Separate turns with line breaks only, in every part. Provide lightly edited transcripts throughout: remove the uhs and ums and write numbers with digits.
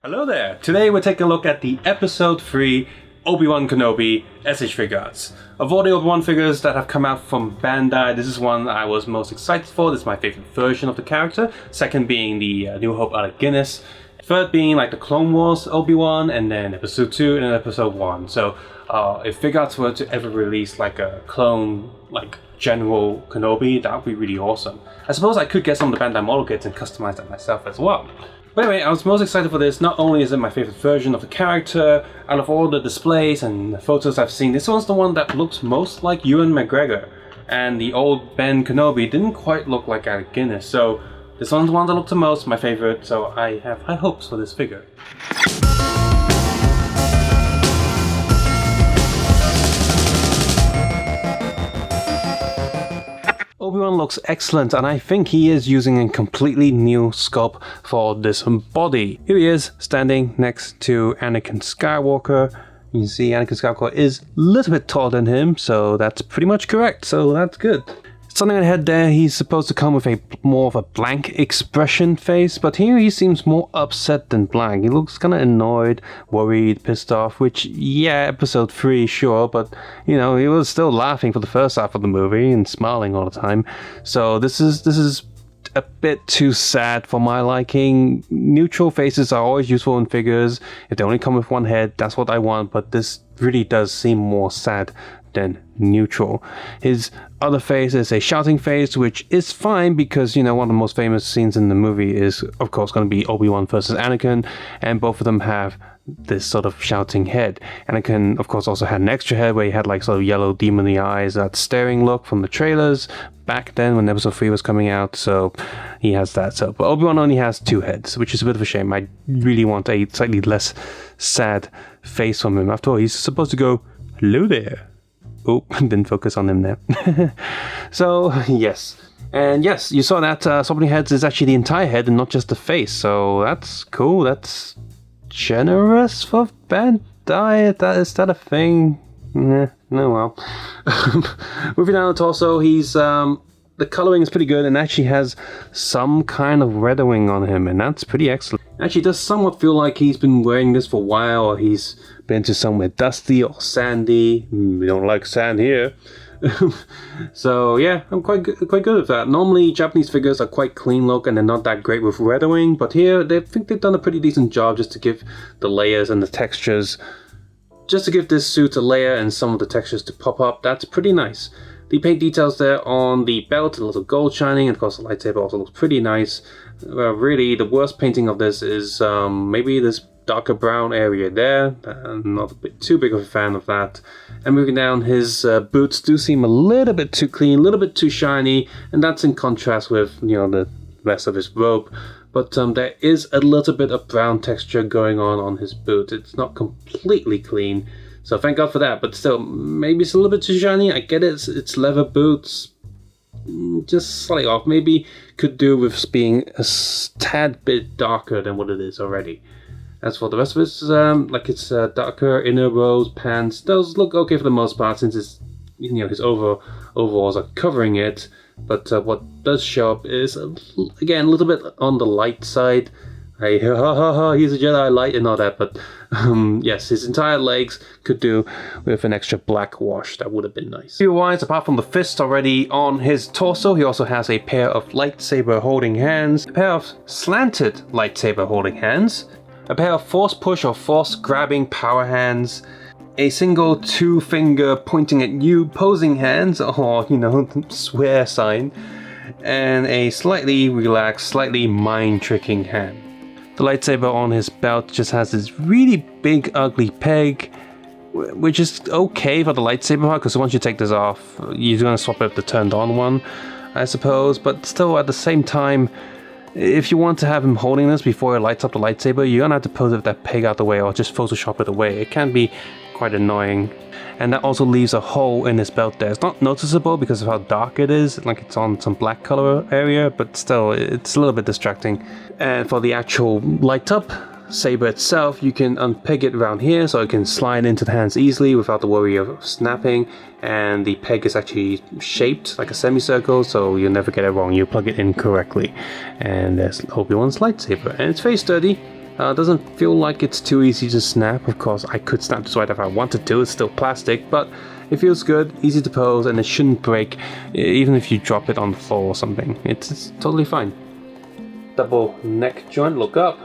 Hello there! Today we're taking a look at the Episode 3 Obi-Wan Kenobi SH Figuarts. Of all the Obi-Wan figures that have come out from Bandai, this is one I was most excited for. This is my favorite version of the character. Second being the New Hope out of Guinness. Third being like the Clone Wars Obi-Wan, and then Episode 2 and then Episode 1. So if Figuarts were to ever release like a clone, like General Kenobi, that would be really awesome. I suppose I could get some of the Bandai model kits and customize that myself as well. But anyway, I was most excited for this. Not only is it my favorite version of the character, out of all the displays and photos I've seen, this one's the one that looks most like Ewan McGregor. And the old Ben Kenobi didn't quite look like Alec Guinness, so this one's the one that looked the most, my favorite, so I have high hopes for this figure. Obi-Wan looks excellent, and I think he is using a completely new sculpt for this body. Here he is, standing next to Anakin Skywalker. You can see Anakin Skywalker is a little bit taller than him, so that's pretty much correct, so that's good. Something on the head there, he's supposed to come with a more of a blank expression face, but here he seems more upset than blank. He looks kind of annoyed, worried, pissed off, which, yeah, episode 3, sure, but, you know, he was still laughing for the first half of the movie and smiling all the time. So this is a bit too sad for my liking. Neutral faces are always useful in figures. If they only come with one head, that's what I want, but this really does seem more sad than neutral. His other face is a shouting face, which is fine because, you know, one of the most famous scenes in the movie is, of course, going to be Obi-Wan versus Anakin, and both of them have this sort of shouting head. Anakin, of course, also had an extra head where he had like sort of yellow demony eyes, that staring look from the trailers back then when episode 3 was coming out, so he has that. So, but Obi-Wan only has 2 heads, which is a bit of a shame. I really want a slightly less sad face from him. After all, he's supposed to go, "Hello there." Oh, didn't focus on him there. So, yes. And yes, you saw that so many heads is actually the entire head and not just the face. So that's cool. That's generous for Bandai. Is that a thing? No, well. Moving down the torso, he's the coloring is pretty good and actually has some kind of reddening on him, and that's pretty excellent. Actually, it does somewhat feel like he's been wearing this for a while, or he's been to somewhere dusty or sandy. We don't like sand here. So yeah, I'm quite good with that. Normally, Japanese figures are quite clean look and they're not that great with reddening, but here I think they've done a pretty decent job just to give the layers and the textures, just to give this suit a layer and some of the textures to pop up. That's pretty nice. The paint details there on the belt, a little gold shining, and of course the lightsaber also looks pretty nice. Really, the worst painting of this is maybe this darker brown area there. I'm not a bit too big of a fan of that. And moving down, his boots do seem a little bit too clean, a little bit too shiny, and that's in contrast with, you know, the rest of his robe. But there is a little bit of brown texture going on his boot. It's not completely clean. So thank God for that, but still, maybe it's a little bit too shiny. I get it, it's leather boots, just slightly off. Maybe could do with being a tad bit darker than what it is already. As for the rest of it, like it's darker inner rows, pants, those look okay for the most part since it's, you know, his overalls are covering it. But what does show up is, again, a little bit on the light side. Hey, he's a Jedi light and all that, but yes, his entire legs could do with an extra black wash. That would have been nice. Figure-wise, apart from the fist already on his torso, he also has a pair of lightsaber holding hands, a pair of slanted lightsaber holding hands, a pair of force push or force grabbing power hands, a single 2-finger pointing at you posing hands, or, you know, swear sign, and a slightly relaxed, slightly mind-tricking hand. The lightsaber on his belt just has this really big, ugly peg, which is okay for the lightsaber part, because once you take this off, you're going to swap it with the turned-on one, I suppose. But still, at the same time, if you want to have him holding this before he lights up the lightsaber, you're going to have to pose it with that peg out the way, or just Photoshop it away. It can be quite annoying. And that also leaves a hole in his belt there. It's not noticeable because of how dark it is, like it's on some black color area, but still, it's a little bit distracting. And for the actual light up saber itself, you can unpeg it around here so it can slide into the hands easily without the worry of snapping. And the peg is actually shaped like a semicircle, so you'll never get it wrong. You plug it in correctly. And there's Obi-Wan's lightsaber, and it's very sturdy. Doesn't feel like it's too easy to snap. Of course, I could snap this right if I wanted to, it's still plastic, but it feels good, easy to pose, and it shouldn't break even if you drop it on the floor or something. It's totally fine. Double neck joint, look up,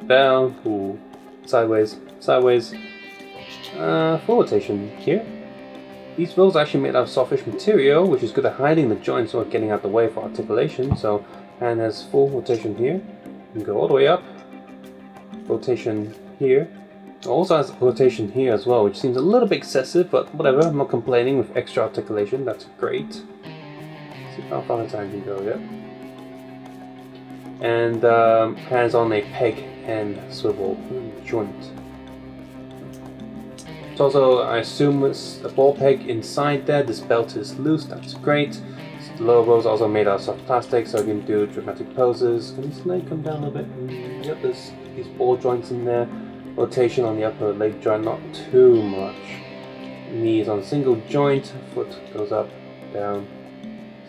down, ooh, sideways, sideways, full rotation here. These rolls are actually made out of softish material, which is good at hiding the joints or getting out the way for articulation. So hand has full rotation here, and go all the way up, rotation here. It also has rotation here as well, which seems a little bit excessive, but whatever, I'm not complaining with extra articulation, that's great. Let's see how far the time can go, yeah. And hands on a peg and swivel joint. It's also, I assume it's a ball peg inside there, this belt is loose, that's great. The lower row is also made out of soft plastic, so you can do dramatic poses. Can this leg come down a little bit? Yep, there's these ball joints in there. Rotation on the upper leg joint, not too much. Knees on a single joint, foot goes up, down.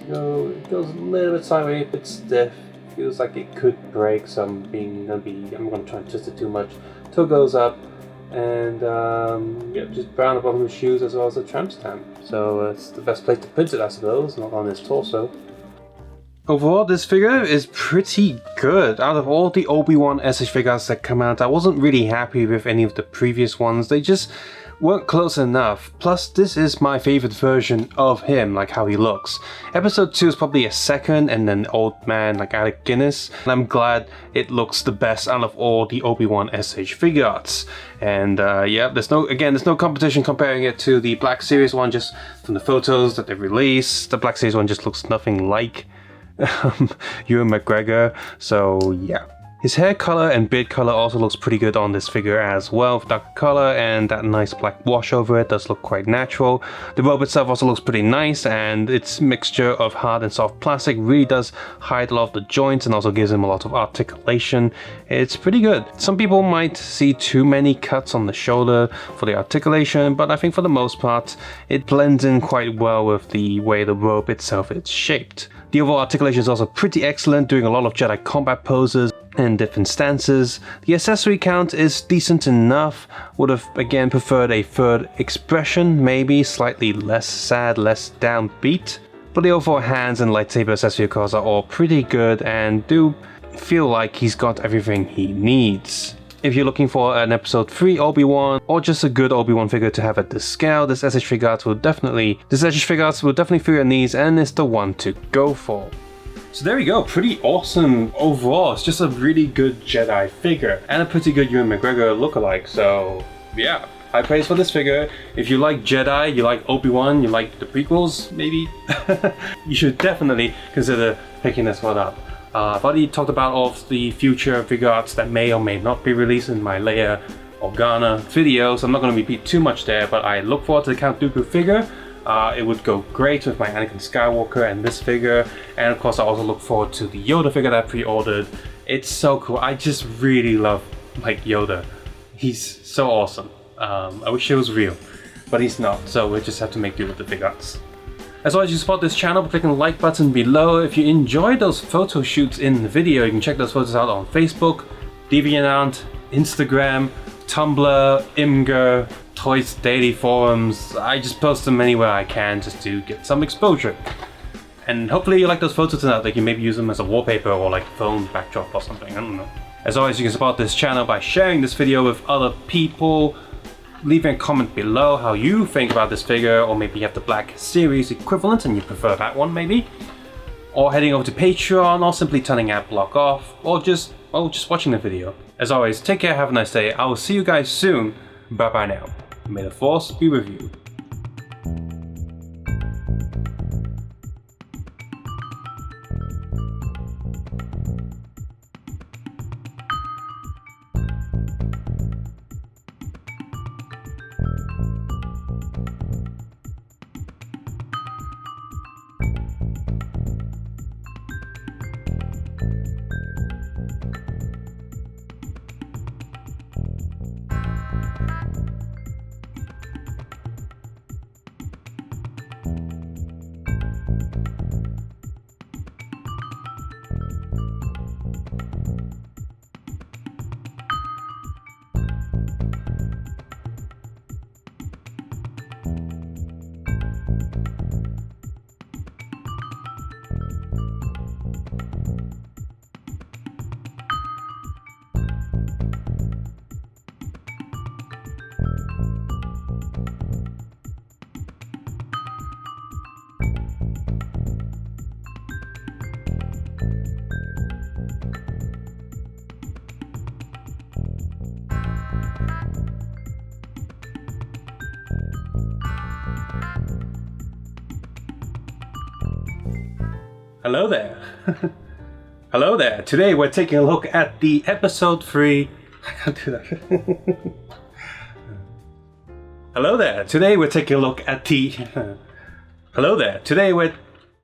So it goes a little bit sideways, a bit stiff. Feels like it could break, so I'm gonna try and twist it too much. Toe goes up, and yeah, just brown above the shoes as well as the tramp stamp. So it's the best place to print it, I suppose, not on his torso. Overall, this figure is pretty good. Out of all the Obi-Wan SH figures that come out, I wasn't really happy with any of the previous ones. They just weren't close enough. Plus, this is my favorite version of him, like how he looks. Episode 2 is probably a second, and then Old Man like Alec Guinness. And I'm glad it looks the best out of all the Obi-Wan SH Figuarts. And yeah, there's no competition comparing it to the Black Series one, just from the photos that they released. The Black Series one just looks nothing like Ewan McGregor, so yeah. His hair color and beard color also looks pretty good on this figure as well. Dark color and that nice black wash over it does look quite natural. The robe itself also looks pretty nice, and its mixture of hard and soft plastic really does hide a lot of the joints and also gives him a lot of articulation. It's pretty good. Some people might see too many cuts on the shoulder for the articulation, but I think for the most part it blends in quite well with the way the robe itself is shaped. The overall articulation is also pretty excellent, doing a lot of Jedi combat poses and different stances. The accessory count is decent enough. Would have again preferred a third expression, maybe slightly less sad, less downbeat. But the overall hands and lightsaber accessory cores are all pretty good and do feel like he's got everything he needs. If you're looking for an episode 3 Obi-Wan or just a good Obi-Wan figure to have at this scale, this SH Figuarts will definitely fill your needs and is the one to go for. So there we go, pretty awesome overall. It's just a really good Jedi figure and a pretty good Ewan McGregor lookalike. So yeah, high praise for this figure. If you like Jedi, you like Obi-Wan, you like the prequels, maybe, you should definitely consider picking this one up. I've already talked about all of the future Figuarts that may or may not be released in my Leia Organa video, so I'm not going to repeat too much there, but I look forward to the Count Dooku figure. It would go great with my Anakin Skywalker and this figure, and of course I also look forward to the Yoda figure that I pre-ordered. It's so cool. I just really love Yoda. He's so awesome. I wish he was real, but he's not, so we just have to make do with the Figuarts. As always, you support this channel by clicking the like button below. If you enjoyed those photo shoots in the video, you can check those photos out on Facebook, DeviantArt, Instagram, Tumblr, Imgur, Toys Daily forums. I just post them anywhere I can just to get some exposure. And hopefully you like those photos enough that you can maybe use them as a wallpaper or like phone backdrop or something, I don't know. As always, you can support this channel by sharing this video with other people. Leaving a comment below how you think about this figure, or maybe you have the Black Series equivalent and you prefer that one maybe. Or heading over to Patreon, or simply turning ad block off, or just watching the video. As always, take care, have a nice day. I will see you guys soon. Bye bye now. May the Force be with you. Hello there. Hello there. Today we're taking a look at the episode 3. I can't do that. Hello there. Today we're taking a look at the. Hello there. Today we're